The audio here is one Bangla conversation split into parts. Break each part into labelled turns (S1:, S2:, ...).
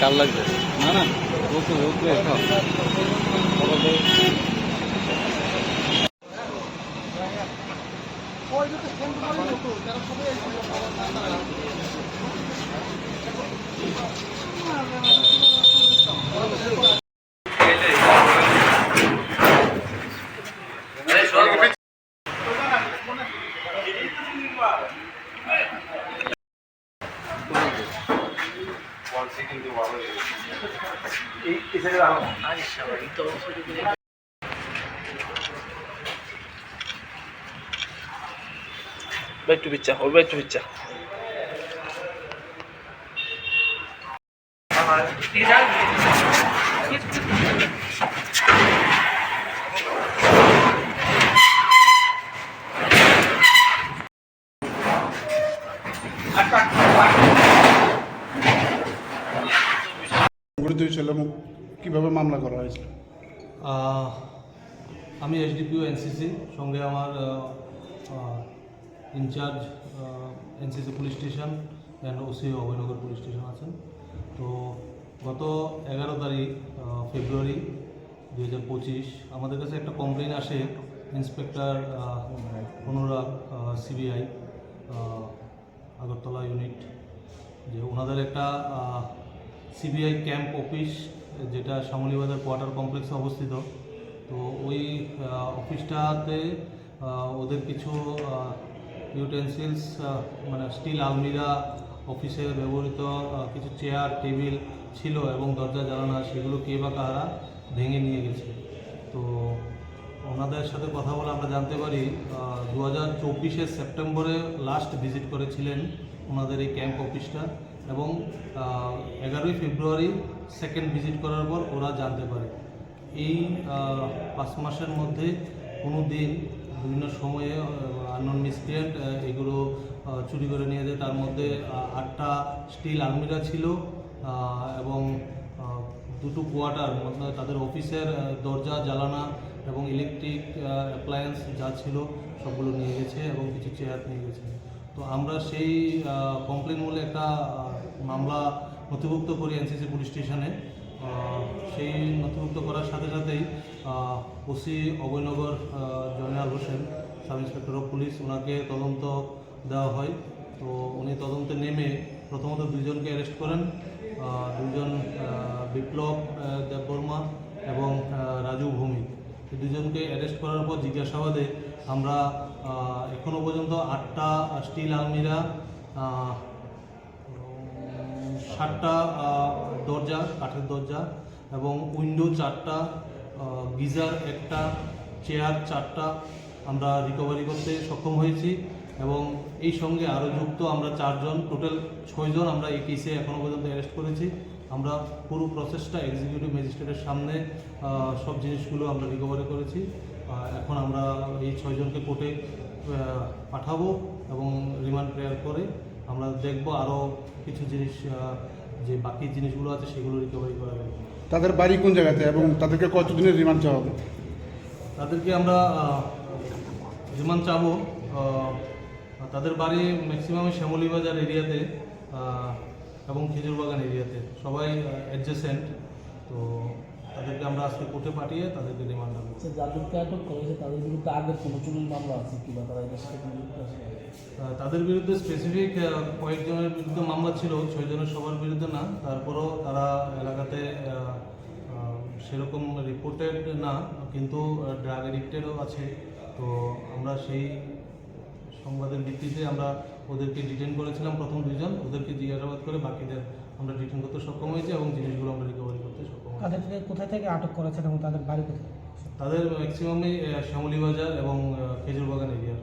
S1: কাল লাগবে না না ওকে ওকে
S2: Back to picture, or back to picture.
S3: কিভাবে মামলা করা হয়েছে?
S4: আমি এসডিপিও এনসিসি, সঙ্গে আমার in charge NCC police station and OC Abhaynagar police station আছেন। তো গত 11 তারিখ ফেব্রুয়ারি 2025 আমাদের কাছে একটা কমপ্লেন আসে ইন্সপেক্টর অনুরাগ সিবিআই আগরতলা ইউনিট, যে ওনাদের একটা সিবিআই ক্যাম্প অফিস যেটা শ্যামলীবাজার কোয়ার্টার কমপ্লেক্সে অবস্থিত। তো ওই অফিসটাতে ওদের কিছু ইউটেন্সিলস মানে স্টিল আলমিরা, অফিসে ব্যবহৃত কিছু চেয়ার টেবিল ছিল এবং দরজা জানালা সেগুলো কে বা কারা ভেঙে নিয়ে গেছে। তো ওনাদের সাথে কথা বলে আমরা জানতে পারি 2024 সেপ্টেম্বরে লাস্ট ভিজিট করেছিলেন ওনাদের এই ক্যাম্প অফিসটা, এবং 11 ফেব্রুয়ারি সেকেন্ড ভিজিট করার পর ওরা জানতে পারে এই 5 মাসের মধ্যে কোনো দিন বিভিন্ন সময়ে আননোন মিসক্রিয়েন্ট এগুলো চুরি করে নিয়ে যায়। তার মধ্যে 8টা স্টিল আলমিরা ছিল এবং 2টো কোয়ার্টার, মানে তাদের অফিসের দরজা জানালা এবং ইলেকট্রিক অ্যাপ্লায়েন্স যা ছিল সবগুলো নিয়ে গেছে এবং কিছু চেয়ার নিয়ে গেছে। তো আমরা সেই কমপ্লেন বলে একটা মামলা নথিভুক্ত করি এনসিসি পুলিশ স্টেশনে। সেই নথিভুক্ত করার সাথে সাথেই OC Abhaynagar Joynal Hossain, sub inspector of police, ওনাকে তদন্ত দেওয়া হয়। তো উনি তদন্তে নেমে প্রথমত 2জনকে অ্যারেস্ট করেন, 2জন বিপ্লব দেববর্মা এবং রাজু ভৌমিক। এই 2জনকে অ্যারেস্ট করার পর জিজ্ঞাসাবাদে আমরা এখনও পর্যন্ত 8টা স্টিল আলমিরা, 7টা দরজা, কাঠের দরজা এবং উইন্ডো 4টা, গিজার 1টা, চেয়ার 4টা আমরা রিকভারি করতে সক্ষম হয়েছি। এবং এই সঙ্গে আরও যুক্ত আমরা 4জন, টোটাল 6জন আমরা এই কেসে এখনও পর্যন্ত অ্যারেস্ট করেছি। আমরা পুরো প্রসেসটা এক্সিকিউটিভ ম্যাজিস্ট্রেটের সামনে সব জিনিসগুলো আমরা রিকভারি করেছি। এখন আমরা এই 6জনকে কোর্টে পাঠাবো এবং রিমান্ড প্রেয়ার করে আমরা দেখব আরও কিছু জিনিস, যে বাকি জিনিসগুলো আছে সেগুলো রিকভারি করা যাবে।
S3: তাদের বাড়ি কোন জায়গাতে এবং তাদেরকে কতদিনের রিমান্ড চাওয়া হবে?
S4: তাদেরকে আমরা রিমান্ড চাবো, তাদের বাড়ি ম্যাক্সিমাম শ্যামলীবাজার এরিয়াতে এবং খেজুরবাগান এরিয়াতে, সবাই অ্যাডজেসেন্ট। তো তাদেরকে আমরা আজকে কোর্টে পাঠিয়ে তাদেরকে রিমান্ড দেবো।
S5: যাদেরকে আটক করেছে তাদের বিরুদ্ধে আগের কোনো চুরির মামলা আছে কিংবা তারা এদের সাথে কোনো যুক্ত আছে?
S4: তাদের বিরুদ্ধে স্পেসিফিক কয়েকজনের বিরুদ্ধে মামলা ছিল, 6জনের সবার বিরুদ্ধে না। তারপরও তারা এলাকাতে সেরকম রিপোর্টেড না, কিন্তু ড্রাগ এডিক্টেডও আছে। তো আমরা সেই সংবাদের ভিত্তিতে আমরা ওদেরকে ডিটেন করেছিলাম, প্রথম 2জন, ওদেরকে জিজ্ঞাসাবাদ করে বাকিদের আমরা ডিটেন করতে সক্ষম হয়েছি এবং জিনিসগুলো আমরা রিকভারি করতে সক্ষম হয়েছি।
S5: তাদেরকে কোথা থেকে আটক করেছেন এবং তাদের বাড়ি কোথায়?
S4: তাদের ম্যাক্সিমামই শ্যামলীবাজার এবং খেজুরবাগান এরিয়ার।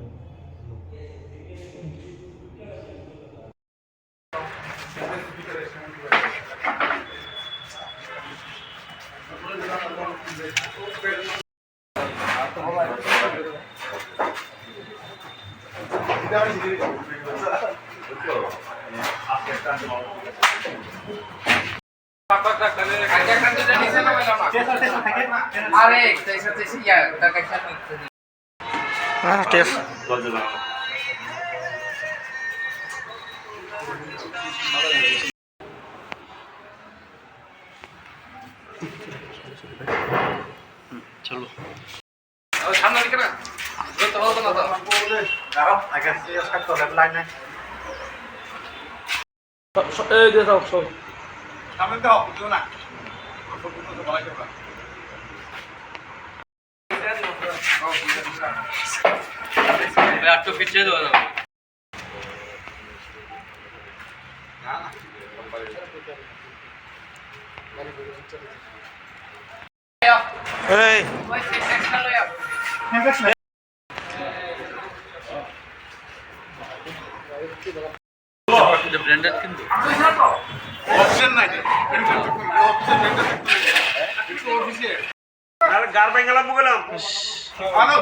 S2: চলো এই দিয়ে দাও সব একটু পিছিয়ে দেবো ব্র্যান্ডেড কিন্তু
S1: গার বেঙ্গালাম বগলাম
S3: আনো